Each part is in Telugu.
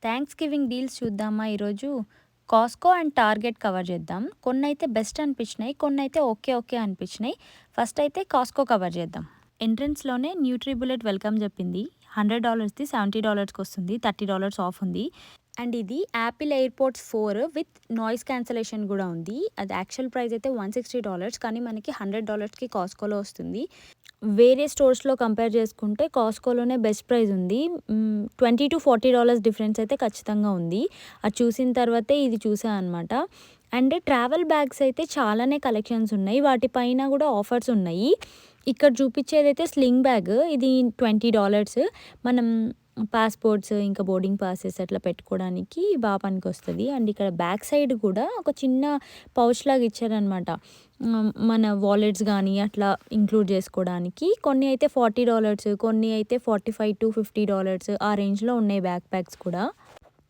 థ్యాంక్స్ గివింగ్ డీల్స్ చూద్దామా ఈరోజు? కాస్ట్‌కో అండ్ టార్గెట్ కవర్ చేద్దాం. కొన్నైతే బెస్ట్ అనిపించినాయి. కొన్నైతే ఓకే, ఓకే అనిపించినాయి. ఫస్ట్ అయితే కాస్ట్‌కో కవర్ చేద్దాం. ఎంట్రన్స్‌లోనే న్యూట్రిబులెట్ వెల్కమ్ చెప్పింది. $100ది $70కి వస్తుంది. $30 ఆఫ్ ఉంది. అండ్ ఇది Apple AirPods 4 with noise cancellation కూడా ఉంది. అది యాక్చువల్ ప్రైస్ అయితే $160 కానీ మనకి $100కి కాస్ట్‌కోలో వస్తుంది. వేరే స్టోర్స్‌లో కంపేర్ చేసుకుంటే కాస్ట్‌కోలోనే బెస్ట్ ప్రైస్ ఉంది. $20-40 డిఫరెన్స్ అయితే ఖచ్చితంగా ఉంది. అది చూసిన తర్వాతే ఇది చూసా అనమాట. అండ్ ట్రావెల్ బ్యాగ్స్ అయితే చాలానే కలెక్షన్స్ ఉన్నాయి. వాటిపైన కూడా ఆఫర్స్ ఉన్నాయి. ఇక్కడ చూపించేదైతే స్లింగ్ బ్యాగ్. ఇది $20. మనం పాస్‌పోర్ట్స్ ఇంకా బోర్డింగ్ పాసెస్ అట్లా పెట్టుకోవడానికి బాగా పనికొస్తది. అండ్ ఇక్కడ బ్యాక్ సైడ్ కూడా ఒక చిన్న పౌచ్ లాగా ఇచ్చారనమాట. మన వాలెట్స్ గానీ అట్లా ఇంక్లూడ్ చేసుకోవడానికి. కొన్ని అయితే $40, కొన్ని అయితే $45-50 ఆ రేంజ్‌లో ఉన్నాయి బ్యాక్ ప్యాక్స్ కూడా.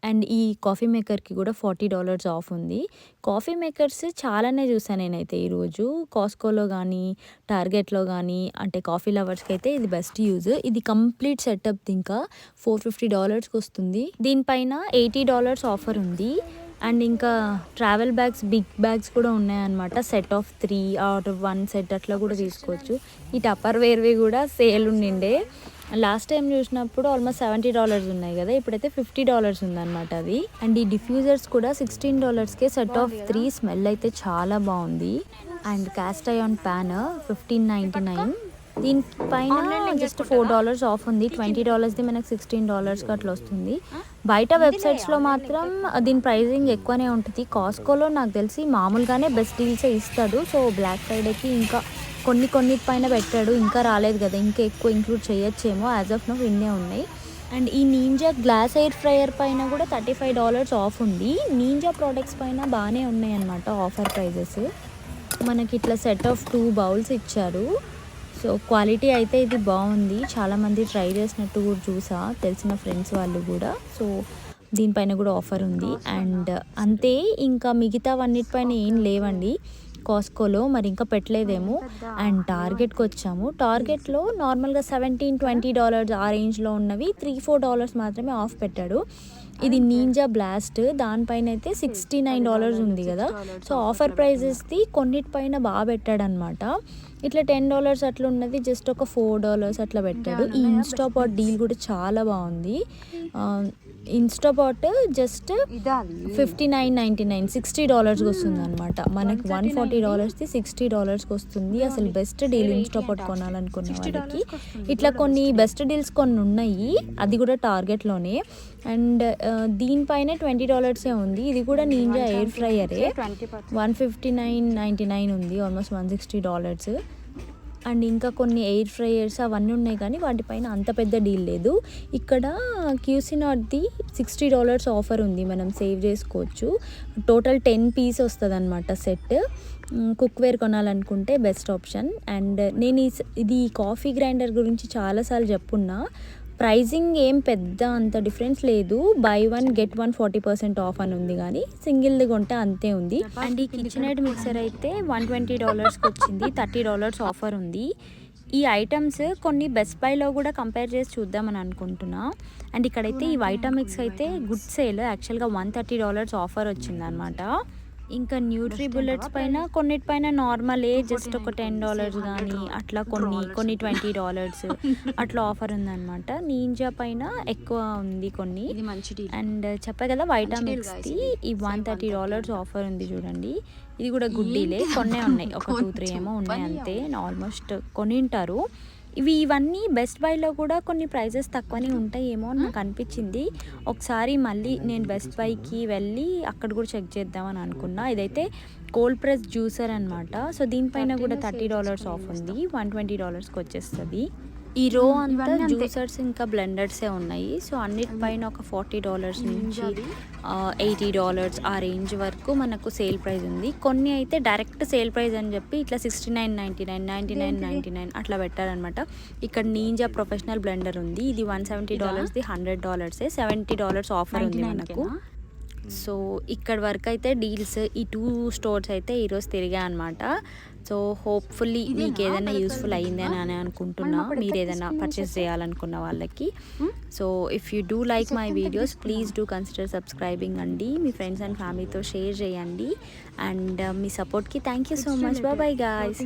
అండ్ ఈ కాఫీ మేకర్‌కి కూడా $40 ఆఫ్ ఉంది. కాఫీ మేకర్స్ చాలానే చూసాను నేనైతే ఈరోజు. కాస్ట్‌కోలో గానీ, టార్గెట్‌లో గానీ అంటే కాఫీ లవర్స్‌కి అయితే ఇది బెస్ట్ యూజ్. ఇది కంప్లీట్ సెటప్‌ది ఇంకా $450కి వస్తుంది. దీనిపైన $80 ఆఫర్ ఉంది. అండ్ ఇంకా ట్రావెల్ బ్యాగ్స్, బిగ్ బ్యాగ్స్ కూడా ఉన్నాయన్నమాట. సెట్ ఆఫ్ 3 ఆర్ 1 సెట్ అట్లా కూడా తీసుకోవచ్చు. ఈ టప్పర్ వేర్‌వి కూడా సేల్ ఉండిండే. లాస్ట్ టైం చూసినప్పుడు ఆల్మోస్ట్ $70 ఉన్నాయి కదా, ఇప్పుడైతే $50 ఉందన్నమాట అది. అండ్ ఈ డిఫ్యూజర్స్ కూడా $16కే సెట్ ఆఫ్ 3. స్మెల్ అయితే చాలా బాగుంది. And cast iron pan $15.99. దీనిపైన జస్ట్ $4 ఆఫ్ ఉంది. $20ది మనకు $16కి అట్లా వస్తుంది. బయట వెబ్సైట్స్లో మాత్రం దీని ప్రైజింగ్ ఎక్కువనే ఉంటుంది. కాస్ట్‌కోలో నాకు తెలిసి మామూలుగానే బెస్ట్ డీల్సే ఇస్తాడు. సో బ్లాక్ ఫ్రైడేకి ఇంకా కొన్నిటిపైన పెట్టాడు. ఇంకా రాలేదు కదా, ఇంకా ఎక్కువ ఇంక్లూడ్ చేయొచ్చేమో. యాజ్ ఆఫ్ నౌ ఇన్నే ఉన్నాయి. అండ్ ఈ నింజా గ్లాస్ ఎయిర్ ఫ్రైయర్ పైన కూడా $35 ఆఫ్ ఉంది. నింజా ప్రోడక్ట్స్ పైన బాగానే ఉన్నాయి అన్నమాట ఆఫర్ ప్రైజెస్. మనకి ఇట్లా సెట్ ఆఫ్ 2 బౌల్స్ ఇచ్చారు. సో క్వాలిటీ అయితే ఇది బాగుంది. చాలామంది ట్రై చేసినట్టు కూడా చూసా, తెలిసిన ఫ్రెండ్స్ వాళ్ళు కూడా. సో దీనిపైన కూడా ఆఫర్ ఉంది. అండ్ అంతే, ఇంకా మిగతావన్నిటిపైన ఏం లేవండి కాస్ట్‌కోలో. మరి ఇంకా పెట్టలేదేమో. అండ్ టార్గెట్కి వచ్చాము. టార్గెట్లో నార్మల్గా $17-20 ఆ రేంజ్లో ఉన్నవి $3-4 మాత్రమే ఆఫ్ పెట్టాడు. ఇది నింజా బ్లాస్ట్, దానిపైన అయితే $69 ఉంది కదా. సో ఆఫర్ ప్రైజెస్ది కొన్నిటిపైన బాగా పెట్టాడనమాట. ఇట్లా $10 అట్లా ఉన్నది జస్ట్ ఒక $4 అట్లా పెట్టాడు. ఈ ఇన్స్టాపాట్ డీల్ కూడా చాలా బాగుంది. ఇన్స్టాపాట్ జస్ట్ $59.99 $60కి వస్తుంది అనమాట. మనకి $140ది $60కి వస్తుంది. అసలు బెస్ట్ డీల్ ఇన్స్టాపాట్ కొనాలనుకున్న వాళ్ళకి. ఇట్లా కొన్ని బెస్ట్ డీల్స్ కొన్ని ఉన్నాయి, అది కూడా టార్గెట్లోనే. అండ్ దీనిపైన $20 ఉంది. ఇది కూడా నింజా ఎయిర్ ఫ్రైయరే. $159.99 ఉంది, ఆల్మోస్ట్ $160. అండ్ ఇంకా కొన్ని ఎయిర్ ఫ్రైయర్స్ అవన్నీ ఉన్నాయి కానీ వాటిపైన అంత పెద్ద డీల్ లేదు. ఇక్కడ క్యూసినాట్ది $60 ఆఫర్ ఉంది, మనం సేవ్ చేసుకోవచ్చు. టోటల్ 10 పీస్ వస్తుంది అనమాట సెట్. కుక్వేర్ కొనాలనుకుంటే బెస్ట్ ఆప్షన్. అండ్ నేను ఇది కాఫీ గ్రైండర్ గురించి చాలాసార్లు చెప్పున్నా. ప్రైజింగ్ ఏం పెద్ద అంత డిఫరెన్స్ లేదు. బై 1 గెట్ 1 40% ఆఫ్ అని ఉంది, కానీ సింగిల్ది కొంటే అంతే ఉంది. అండ్ ఈ కిచెన్ ఎయిడ్ మిక్సర్ అయితే $120కి వచ్చింది. $30 ఆఫర్ ఉంది. ఈ ఐటమ్స్ కొన్ని బెస్ట్ బైలో కూడా కంపేర్ చేసి చూద్దామని అనుకుంటున్నా. అండ్ ఇక్కడైతే ఈ వైటామిక్స్ అయితే గుడ్ సేల్. యాక్చువల్గా $130 ఆఫర్ వచ్చిందనమాట. ఇంకా న్యూట్రీ బుల్లెట్స్ పైన కొన్నిటిపైన నార్మలే, జస్ట్ ఒక $10 కానీ అట్లా, కొన్ని $20 అట్లా ఆఫర్ ఉందన్నమాట. నింజా పైన ఎక్కువ ఉంది కొన్ని. అండ్ చెప్పా కదా వైటామిక్స్ది ఈ $130 ఆఫర్ ఉంది చూడండి. ఇది కూడా గుడ్ డీలే. కొన్నే ఉన్నాయి, ఒక 2-3 ఏమో ఉన్నాయి అంతే. ఆల్మోస్ట్ కొనింటారు. ఇవన్నీ బెస్ట్ బైలో కూడా కొన్ని ప్రైజెస్ తక్కువనే ఉంటాయేమో అని నాకు అనిపించింది. ఒకసారి మళ్ళీ నేను బెస్ట్ బైకి వెళ్ళి అక్కడ కూడా చెక్ చేద్దామని అనుకున్నా. ఇదైతే కోల్డ్ ప్రెస్ జ్యూసర్ అనమాట. సో దీనిపైన కూడా $30 ఆఫ్ ఉంది. $120కి వచ్చేస్తుంది. ఈ రో అంతా జ్యూసర్స్ ఇంకా బ్లెండర్సే ఉన్నాయి. సో అన్నిటిపైన ఒక $40 నుంచి $80 ఆ రేంజ్ వరకు మనకు సేల్ ప్రైస్ ఉంది. కొన్ని అయితే డైరెక్ట్ సేల్ ప్రైస్ అని చెప్పి ఇట్లా $69.99 $99.99 అట్లా పెట్టారనమాట. ఇక్కడ నింజా ప్రొఫెషనల్ బ్లెండర్ ఉంది. ఇది $170ది $100 $70 ఆఫర్ ఉంది మనకు. సో ఇక్కడ వరకు అయితే డీల్స్ ఈ 2 స్టోర్స్ అయితే ఈరోజు తిరిగా అనమాట. సో హోప్ఫుల్లీ మీకు ఏదైనా యూస్ఫుల్ అయ్యిందని అని అనుకుంటున్నా, మీరు ఏదైనా పర్చేస్ చేయాలనుకున్న వాళ్ళకి. So if you do like my videos please do consider subscribing అండి. మీ ఫ్రెండ్స్ అండ్ ఫ్యామిలీతో షేర్ చేయండి. అండ్ మీ సపోర్ట్కి thank you so much. Bye guys.